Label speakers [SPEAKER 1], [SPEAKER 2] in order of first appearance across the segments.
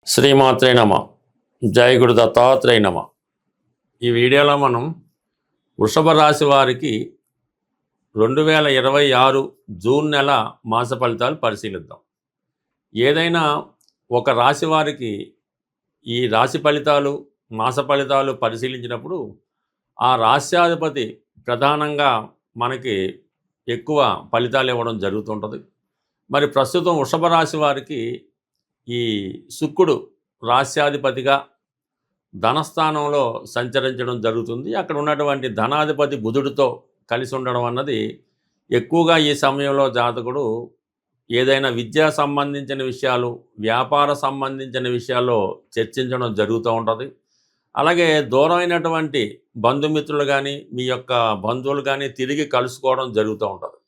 [SPEAKER 1] శ్రీమాత్రే నమ. జై గురు దత్తాత్రేయ నమ. ఈ వీడియోలో మనం వృషభ రాశి వారికి 2026 జూన్ నెల మాస ఫలితాలు పరిశీలిద్దాం. ఏదైనా ఒక రాశి వారికి ఈ రాశి ఫలితాలు మాస ఫలితాలు పరిశీలించినప్పుడు ఆ రాశ్యాధిపతి ప్రధానంగా మనకి ఎక్కువ ఫలితాలు ఇవ్వడం జరుగుతుంటుంది. మరి ప్రస్తుతం వృషభ రాశి వారికి ఈ శుక్రుడు రాశ్యాధిపతిగా ధనస్థానంలో సంచరించడం జరుగుతుంది. అక్కడ ఉన్నటువంటి ధనాధిపతి బుధుడితో కలిసి ఉండడం అన్నది ఎక్కువగా ఈ సమయంలో జాతకుడు ఏదైనా విద్యా సంబంధించిన విషయాలు, వ్యాపార సంబంధించిన విషయాల్లో చర్చించడం జరుగుతూ ఉంటుంది. అలాగే దూరమైనటువంటి బంధుమిత్రులు కానీ, మీ యొక్క బంధువులు కానీ తిరిగి కలుసుకోవడం జరుగుతూ ఉంటుంది.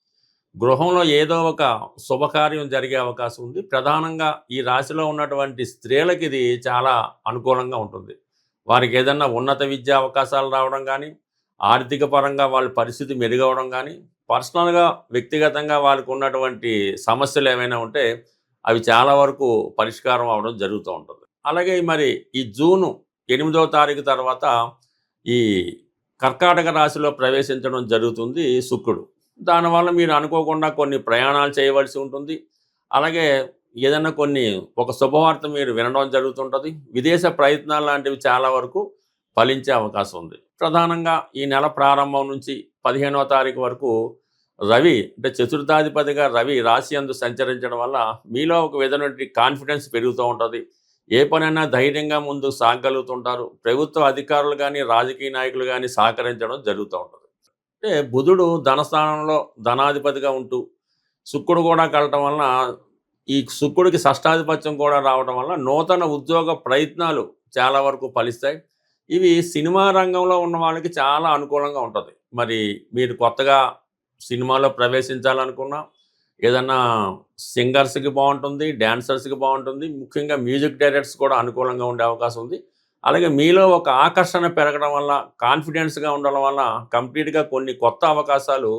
[SPEAKER 1] గృహంలో ఏదో ఒక శుభకార్యం జరిగే అవకాశం ఉంది. ప్రధానంగా ఈ రాశిలో ఉన్నటువంటి స్త్రీలకి ఇది చాలా అనుకూలంగా ఉంటుంది. వారికి ఏదన్నా ఉన్నత విద్యా అవకాశాలు రావడం కానీ, ఆర్థిక పరంగా వాళ్ళ పరిస్థితి మెరుగవడం కానీ, పర్సనల్గా వ్యక్తిగతంగా వాళ్ళకు ఉన్నటువంటి సమస్యలు ఏమైనా ఉంటే అవి చాలా వరకు పరిష్కారం అవడం జరుగుతూ ఉంటుంది. అలాగే మరి ఈ జూను 8వ తారీఖు తర్వాత ఈ కర్కాటక రాశిలో ప్రవేశించడం జరుగుతుంది శుక్రుడు. దానివల్ల మీరు అనుకోకుండా కొన్ని ప్రయాణాలు చేయవలసి ఉంటుంది. అలాగే ఏదైనా ఒక శుభవార్త మీరు వినడం జరుగుతుంటుంది. విదేశ ప్రయత్నాలు లాంటివి చాలా వరకు ఫలించే అవకాశం ఉంది. ప్రధానంగా ఈ నెల ప్రారంభం నుంచి 15వ తారీఖు వరకు రవి అంటే చతుర్థాధిపతిగా రవి రాశి యందు సంచరించడం వల్ల మీలో ఒక విధమైన కాన్ఫిడెన్స్ పెరుగుతూ ఉంటుంది. ఏ పనైనా ధైర్యంగా ముందుకు సాగగలుగుతుంటారు. ప్రభుత్వ అధికారులు కానీ, రాజకీయ నాయకులు కానీ సహకరించడం జరుగుతూ ఉంటుంది. అంటే బుధుడు ధనస్థానంలో ధనాధిపతిగా ఉంటూ శుక్రుడు కూడా కలటం వలన ఈ శుక్రుడికి షష్టాధిపత్యం కూడా రావడం వల్ల నూతన ఉద్యోగ ప్రయత్నాలు చాలా వరకు ఫలిస్తాయి. ఇవి సినిమా రంగంలో ఉన్న వాళ్ళకి చాలా అనుకూలంగా ఉంటుంది. మరి మీరు కొత్తగా సినిమాలో ప్రవేశించాలనుకున్నా, ఏదన్నా సింగర్స్కి బాగుంటుంది, డ్యాన్సర్స్కి బాగుంటుంది, ముఖ్యంగా మ్యూజిక్ డైరెక్టర్స్ కూడా అనుకూలంగా ఉండే అవకాశం ఉంది. అలాగే మీలో ఒక ఆకర్షణ పెరగడం వల్ల, కాన్ఫిడెన్స్గా ఉండడం వల్ల కంప్లీట్గా కొన్ని కొత్త అవకాశాలు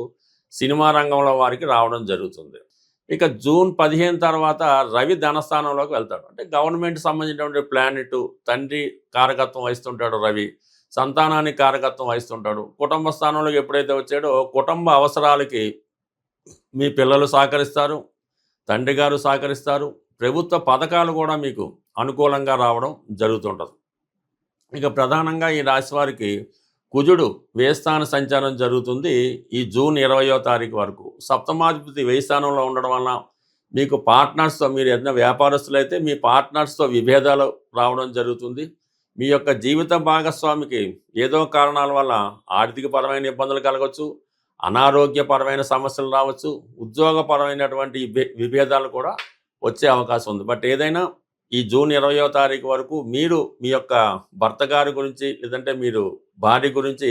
[SPEAKER 1] సినిమా రంగంలో వారికి రావడం జరుగుతుంది. ఇక జూన్ 15 తర్వాత రవి ధనస్థానంలోకి వెళ్తాడు. అంటే గవర్నమెంట్ సంబంధించినటువంటి ప్లానెట్, తండ్రి కారకత్వం వహిస్తుంటాడు రవి, సంతానానికి కారకత్వం వహిస్తుంటాడు. కుటుంబ స్థానంలోకి ఎప్పుడైతే వచ్చాడో కుటుంబ అవసరాలకి మీ పిల్లలు సహకరిస్తారు, తండ్రి గారు సహకరిస్తారు, ప్రభుత్వ పథకాలు కూడా మీకు అనుకూలంగా రావడం జరుగుతుంటుంది. ఇక ప్రధానంగా ఈ రాశి వారికి కుజుడు వ్యయస్థాన సంచారం జరుగుతుంది ఈ జూన్ 20వ తారీఖు వరకు. సప్తమాధిపతి వ్యయస్థానంలో ఉండడం వలన మీకు పార్ట్నర్స్తో, మీరు ఏదైనా వ్యాపారస్తులు అయితే మీ పార్ట్నర్స్తో విభేదాలు రావడం జరుగుతుంది. మీ యొక్క జీవిత భాగస్వామికి ఏదో కారణాల వల్ల ఆర్థికపరమైన ఇబ్బందులు కలగవచ్చు, అనారోగ్యపరమైన సమస్యలు రావచ్చు, ఉద్యోగపరమైనటువంటి విభేదాలు కూడా వచ్చే అవకాశం ఉంది. బట్ ఏదైనా ఈ జూన్ 20వ తారీఖు వరకు మీరు మీ యొక్క భర్త గారి గురించి, లేదంటే మీరు భార్య గురించి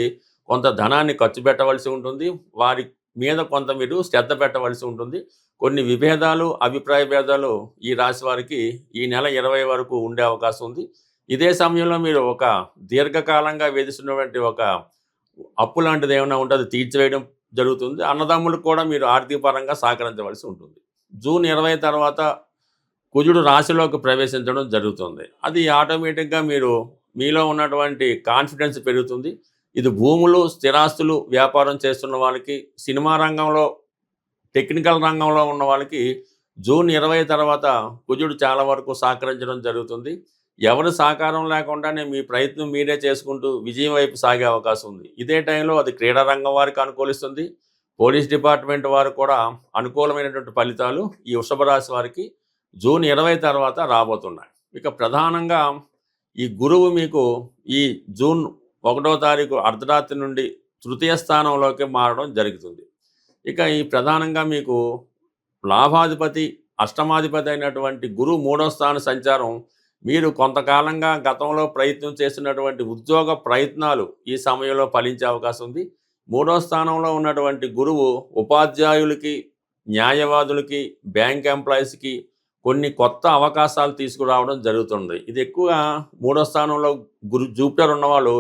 [SPEAKER 1] కొంత ధనాన్ని ఖర్చు పెట్టవలసి ఉంటుంది. వారి మీద కొంత మీరు శ్రద్ధ పెట్టవలసి ఉంటుంది. కొన్ని విభేదాలు, అభిప్రాయ భేదాలు ఈ రాశి వారికి ఈ నెల 20 వరకు ఉండే అవకాశం ఉంది. ఇదే సమయంలో మీరు ఒక దీర్ఘకాలంగా వేధిస్తున్నటువంటి ఒక అప్పు లాంటిది ఏమైనా ఉంటే అది తీర్చివేయడం జరుగుతుంది. అన్నదమ్ములకు కూడా మీరు ఆర్థిక పరంగా సహకరించవలసి ఉంటుంది. జూన్ 20 తర్వాత కుజుడు రాశిలోకి ప్రవేశించడం జరుగుతుంది. అది ఆటోమేటిక్గా మీలో ఉన్నటువంటి కాన్ఫిడెన్స్ పెరుగుతుంది. ఇది భూములు, స్థిరాస్తులు వ్యాపారం చేస్తున్న వాళ్ళకి, సినిమా రంగంలో, టెక్నికల్ రంగంలో ఉన్న వాళ్ళకి జూన్ 20 తర్వాత కుజుడు చాలా వరకు సహకరించడం జరుగుతుంది. ఎవరి సహకారం లేకుండానే మీ ప్రయత్నం మీరే చేసుకుంటూ విజయం వైపు సాగే అవకాశం ఉంది. ఇదే టైంలో అది క్రీడా రంగం వారికి అనుకూలిస్తుంది. పోలీస్ డిపార్ట్మెంట్ వారు కూడా అనుకూలమైనటువంటి ఫలితాలు ఈ వృషభ రాశి వారికి జూన్ 20 తర్వాత రాబోతున్నాయి. ఇక ప్రధానంగా ఈ గురువు మీకు ఈ జూన్ 1వ తారీఖు అర్ధరాత్రి నుండి తృతీయ స్థానంలోకి మారడం జరుగుతుంది. ఇక ఈ ప్రధానంగా మీకు లాభాధిపతి, అష్టమాధిపతి అయినటువంటి గురువు 3వ స్థాన సంచారం మీరు కొంతకాలంగా గతంలో ప్రయత్నం చేస్తున్నటువంటి ఉద్యోగ ప్రయత్నాలు ఈ సమయంలో ఫలించే అవకాశం ఉంది. 3వ స్థానంలో ఉన్నటువంటి గురువు ఉపాధ్యాయులకి, న్యాయవాదులకి, బ్యాంక్ ఎంప్లాయీస్కి కొన్ని కొత్త అవకాశాలు తీసుకురావడం జరుగుతుంది. ఇది ఎక్కువగా 3వ స్థానంలో జూపిటర్ ఉన్నవాళ్ళు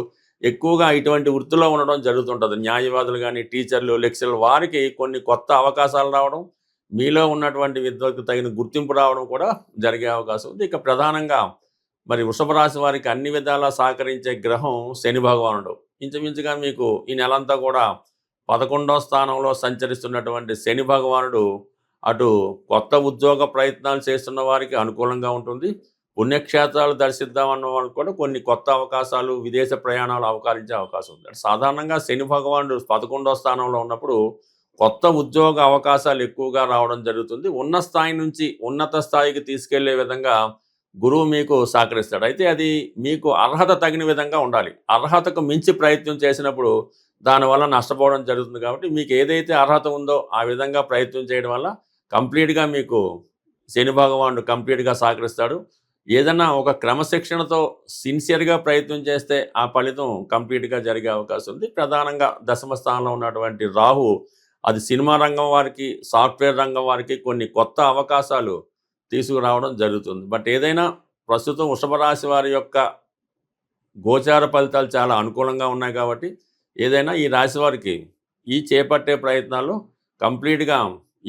[SPEAKER 1] ఎక్కువగా ఇటువంటి వృత్తిలో ఉండడం జరుగుతుంటుంది. న్యాయవాదులు కానీ, టీచర్లు, లెక్చరర్లు వారికి కొన్ని కొత్త అవకాశాలు రావడం, మీలో ఉన్నటువంటి విద్యకు తగిన గుర్తింపు రావడం కూడా జరిగే అవకాశం ఉంది. ఇక ప్రధానంగా మరి వృషభ రాశి వారికి అన్ని విధాలా సహకరించే గ్రహం శని భగవానుడు. ఇంచుమించుగా మీకు ఈ నెలంతా కూడా 11వ స్థానంలో సంచరిస్తున్నటువంటి శని భగవానుడు అటు కొత్త ఉద్యోగ ప్రయత్నాలు చేస్తున్న వారికి అనుకూలంగా ఉంటుంది. పుణ్యక్షేత్రాలు దర్శిద్దామన్న వాళ్ళకి కూడా కొన్ని కొత్త అవకాశాలు, విదేశ ప్రయాణాలు అవకాశించే అవకాశం ఉంది. సాధారణంగా శని భగవానుడు 11వ స్థానంలో ఉన్నప్పుడు కొత్త ఉద్యోగ అవకాశాలు ఎక్కువగా రావడం జరుగుతుంది. ఉన్న స్థాయి నుంచి ఉన్నత స్థాయికి తీసుకెళ్లే విధంగా గురువు మీకు సహకరిస్తాడు. అయితే అది మీకు అర్హత తగిన విధంగా ఉండాలి. అర్హతకు మించి ప్రయత్నం చేసినప్పుడు దానివల్ల నష్టపోవడం జరుగుతుంది. కాబట్టి మీకు ఏదైతే అర్హత ఉందో ఆ విధంగా ప్రయత్నం చేయడం వల్ల కంప్లీట్‌గా మీకు శని భగవానుడు కంప్లీట్‌గా సహకరిస్తాడు. ఏదన్నా ఒక క్రమశిక్షణతో సిన్సియర్‌గా ప్రయత్నం చేస్తే ఆ ఫలితం కంప్లీట్‌గా జరిగే అవకాశం ఉంది. ప్రధానంగా దశమ స్థానంలో ఉన్నటువంటి రాహు అది సినిమా రంగం వారికి, సాఫ్ట్‌వేర్ రంగం వారికి కొన్ని కొత్త అవకాశాలు తీసుకురావడం జరుగుతుంది. బట్ ఏదైనా ప్రస్తుతం వృషభ రాశి వారి యొక్క గోచార ఫలితాలు చాలా అనుకూలంగా ఉన్నాయి కాబట్టి ఏదైనా ఈ రాశి వారికి ఈ చేపట్టే ప్రయత్నాల్లో కంప్లీట్‌గా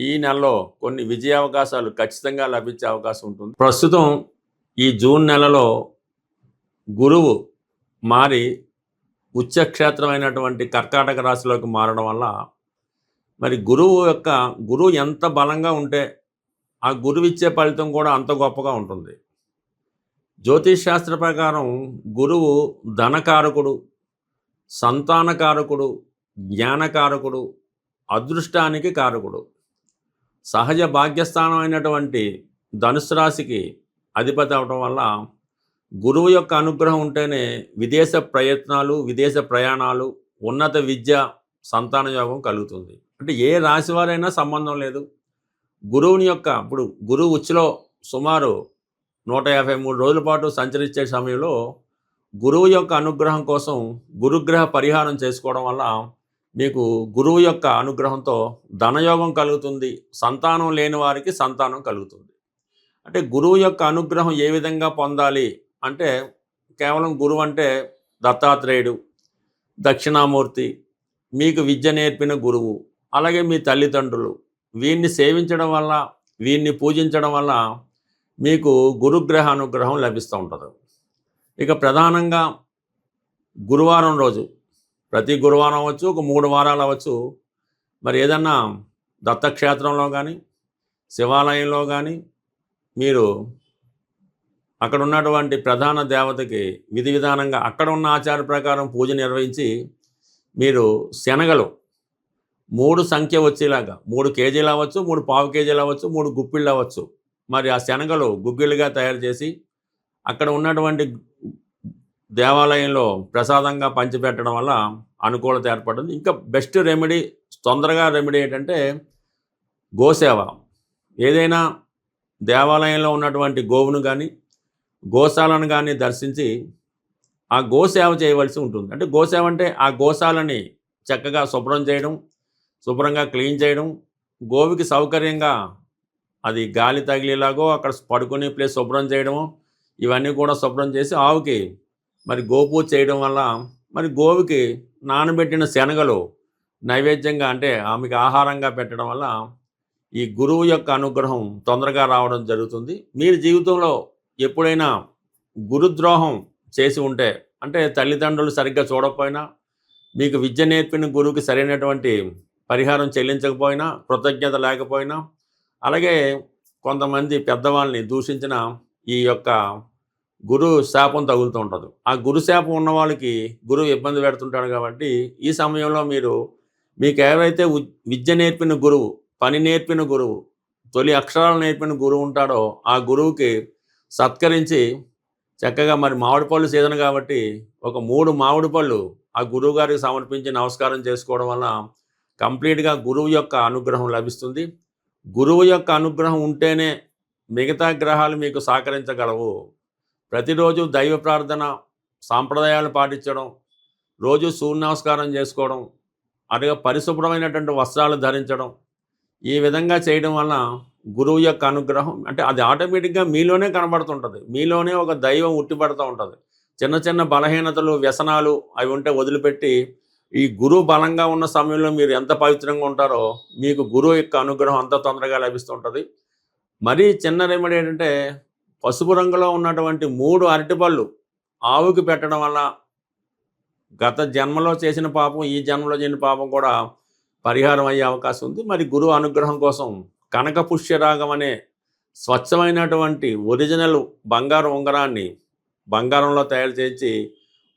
[SPEAKER 1] ఈ నెలలో కొన్ని విజయావకాశాలు ఖచ్చితంగా లభించే అవకాశం ఉంటుంది. ప్రస్తుతం ఈ జూన్ నెలలో గురువు మారి ఉచ్చక్షేత్రమైనటువంటి కర్కాటక రాశిలోకి మారడం వల్ల మరి గురువు ఎంత బలంగా ఉంటే ఆ గురువు ఇచ్చే ఫలితం కూడా అంత గొప్పగా ఉంటుంది. జ్యోతిష్ శాస్త్ర ప్రకారం గురువు ధనకారకుడు, సంతానకారకుడు, జ్ఞానకారకుడు, అదృష్టానికి కారకుడు. సహజ భాగ్యస్థానం అయినటువంటి ధనుసు రాశికి అధిపతి అవడం వల్ల గురువు యొక్క అనుగ్రహం ఉంటేనే విదేశ ప్రయత్నాలు, విదేశ ప్రయాణాలు, ఉన్నత విద్య, సంతాన యోగం కలుగుతుంది. అంటే ఏ రాశి వారైనా సంబంధం లేదు. గురువుని యొక్క ఇప్పుడు గురువు ఉచ్చులో సుమారు 153 రోజుల పాటు సంచరించే సమయంలో గురువు యొక్క అనుగ్రహం కోసం గురుగ్రహ పరిహారం చేసుకోవడం వల్ల మీకు గురువు యొక్క అనుగ్రహంతో ధనయోగం కలుగుతుంది. సంతానం లేని వారికి సంతానం కలుగుతుంది. అంటే గురువు యొక్క అనుగ్రహం ఏ విధంగా పొందాలి అంటే కేవలం గురువు అంటే దత్తాత్రేయుడు, దక్షిణామూర్తి, మీకు విద్య నేర్పిన గురువు, అలాగే మీ తల్లిదండ్రులు, వీరిని సేవించడం వల్ల, వీరిని పూజించడం వల్ల మీకు గురుగ్రహ అనుగ్రహం లభిస్తూ ఉంటుంది. ఇక ప్రధానంగా గురువారం రోజు, ప్రతి గురువారం అవ్వచ్చు, ఒక 3 వారాలు అవ్వచ్చు, మరి ఏదన్నా దత్తక్షేత్రంలో కానీ, శివాలయంలో కానీ మీరు అక్కడ ఉన్నటువంటి ప్రధాన దేవతకి విధి విధానంగా అక్కడ ఉన్న ఆచార ప్రకారం పూజ నిర్వహించి మీరు శనగలు 3 సంఖ్య వచ్చేలాగా 3 కేజీలు అవ్వచ్చు, 3 పావు కేజీలు అవ్వచ్చు, 3 గుప్పిళ్ళు అవ్వచ్చు, మరి ఆ శనగలు గుగ్గిళ్ళుగా తయారు చేసి అక్కడ ఉన్నటువంటి దేవాలయంలో ప్రసాదంగా పంచిపెట్టడం వల్ల అనుకూలత ఏర్పడుతుంది. ఇంకా బెస్ట్ రెమెడీ, తొందరగా రెమెడీ ఏంటంటే గోసేవ. ఏదైనా దేవాలయంలో ఉన్నటువంటి గోవును కానీ, గోశాలను కానీ దర్శించి ఆ గోసేవ చేయవలసి ఉంటుంది. అంటే గోసేవ అంటే ఆ గోశాలని చక్కగా శుభ్రం చేయడం, శుభ్రంగా క్లీన్ చేయడం, గోవుకి సౌకర్యంగా అది గాలి తగిలేలాగో అక్కడ పడుకునే ప్లేస్ శుభ్రం చేయడము, ఇవన్నీ కూడా శుభ్రం చేసి ఆవుకి మరి గోపూజ చేయడం వల్ల మరి గోవుకి నానబెట్టిన శనగలు నైవేద్యంగా అంటే ఆమెకి ఆహారంగా పెట్టడం వల్ల ఈ గురువు యొక్క అనుగ్రహం తొందరగా రావడం జరుగుతుంది. మీరు జీవితంలో ఎప్పుడైనా గురుద్రోహం చేసి ఉంటే, అంటే తల్లిదండ్రులు సరిగ్గా చూడకపోయినా, మీకు విద్య నేర్పిన గురువుకి సరైనటువంటి పరిహారం చెల్లించకపోయినా, కృతజ్ఞత లేకపోయినా, అలాగే కొంతమంది పెద్దవాళ్ళని దూషించిన ఈ యొక్క గురు శాపం తగులుతూ ఉంటుంది. ఆ గురు శాపం ఉన్న వాళ్ళకి గురువు ఇబ్బంది పెడుతుంటాడు. కాబట్టి ఈ సమయంలో మీకు ఎవరైతే విద్య నేర్పిన గురువు, పని నేర్పిన గురువు, తొలి అక్షరాలు నేర్పిన గురువు ఉంటాడో ఆ గురువుకి సత్కరించి చక్కగా మరి మామిడి పళ్ళు సీజన్ కాబట్టి ఒక 3 మామిడి పళ్ళు ఆ గురువు గారికి సమర్పించి నమస్కారం చేసుకోవడం వల్ల కంప్లీట్గా గురువు యొక్క అనుగ్రహం లభిస్తుంది. గురువు యొక్క అనుగ్రహం ఉంటేనే మిగతా గ్రహాలు మీకు సహకరించగలవు. ప్రతిరోజు దైవ ప్రార్థన, సాంప్రదాయాలు పాటించడం, రోజు సూర్య నమస్కారం చేసుకోవడం, అలాగే పరిశుభ్రమైనటువంటి వస్త్రాలు ధరించడం, ఈ విధంగా చేయడం వల్ల గురువు యొక్క అనుగ్రహం అంటే అది ఆటోమేటిక్గా మీలోనే కనబడుతుంటుంది. మీలోనే ఒక దైవం ఉట్టిపడుతూ ఉంటుంది. చిన్న చిన్న బలహీనతలు, వ్యసనాలు అవి ఉంటే వదిలిపెట్టి ఈ గురువు బలంగా ఉన్న సమయంలో మీరు ఎంత పవిత్రంగా ఉంటారో మీకు గురువు యొక్క అనుగ్రహం అంత తొందరగా లభిస్తుంటుంది. మరీ చిన్న రెమెడీ ఏంటంటే పసుపు రంగులో ఉన్నటువంటి 3 అరటిపళ్ళు ఆవుకి పెట్టడం వల్ల గత జన్మలో చేసిన పాపం, ఈ జన్మలో చేసిన పాపం కూడా పరిహారం అయ్యే అవకాశం ఉంది. మరి గురువు అనుగ్రహం కోసం కనక పుష్యరాగం అనే స్వచ్ఛమైనటువంటి ఒరిజినల్ బంగారు ఉంగరాన్ని బంగారంలో తయారు చేసి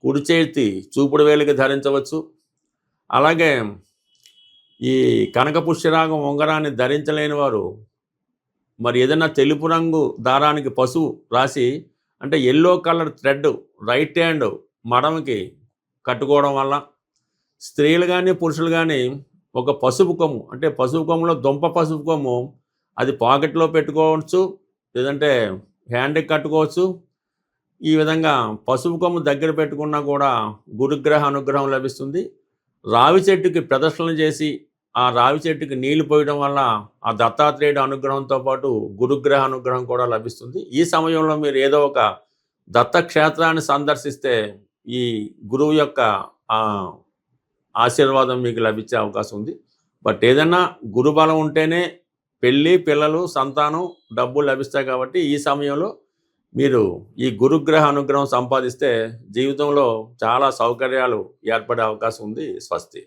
[SPEAKER 1] కుడి చేతి చూపుడు వేలికి ధరించవచ్చు. అలాగే ఈ కనక పుష్యరాగం ఉంగరాన్ని ధరించలేని వారు మరి ఏదైనా తెలుపు రంగు దారానికి పసుపు రాసి, అంటే yellow colour thread right hand మడమకి కట్టుకోవడం వల్ల స్త్రీలు కానీ పురుషులు కానీ ఒక పసుపు కొమ్ము, అంటే పసుపు కొమ్ములో దుంప పసుపు కొమ్ము, అది పాకెట్లో పెట్టుకోవచ్చు, లేదంటే హ్యాండ్కి కట్టుకోవచ్చు. ఈ విధంగా పసుపు కొమ్ము దగ్గర పెట్టుకున్నా కూడా గురుగ్రహ అనుగ్రహం లభిస్తుంది. రావి చెట్టుకి ప్రదర్శనలు చేసి ఆ రావి చెట్టుకి నీళ్లు పోయడం వల్ల ఆ దత్తాత్రేయుడి అనుగ్రహంతో పాటు గురుగ్రహ అనుగ్రహం కూడా లభిస్తుంది. ఈ సమయంలో మీరు ఏదో ఒక దత్తక్షేత్రాన్ని సందర్శిస్తే ఈ గురువు యొక్క ఆశీర్వాదం మీకు లభించే అవకాశం ఉంది. బట్ ఏదన్నా గురుబలం ఉంటేనే పెళ్ళి, పిల్లలు, సంతానం, డబ్బు లభిస్తాయి. కాబట్టి ఈ సమయంలో మీరు ఈ గురుగ్రహ అనుగ్రహం సంపాదిస్తే జీవితంలో చాలా సౌకర్యాలు ఏర్పడే అవకాశం ఉంది. స్వస్తి.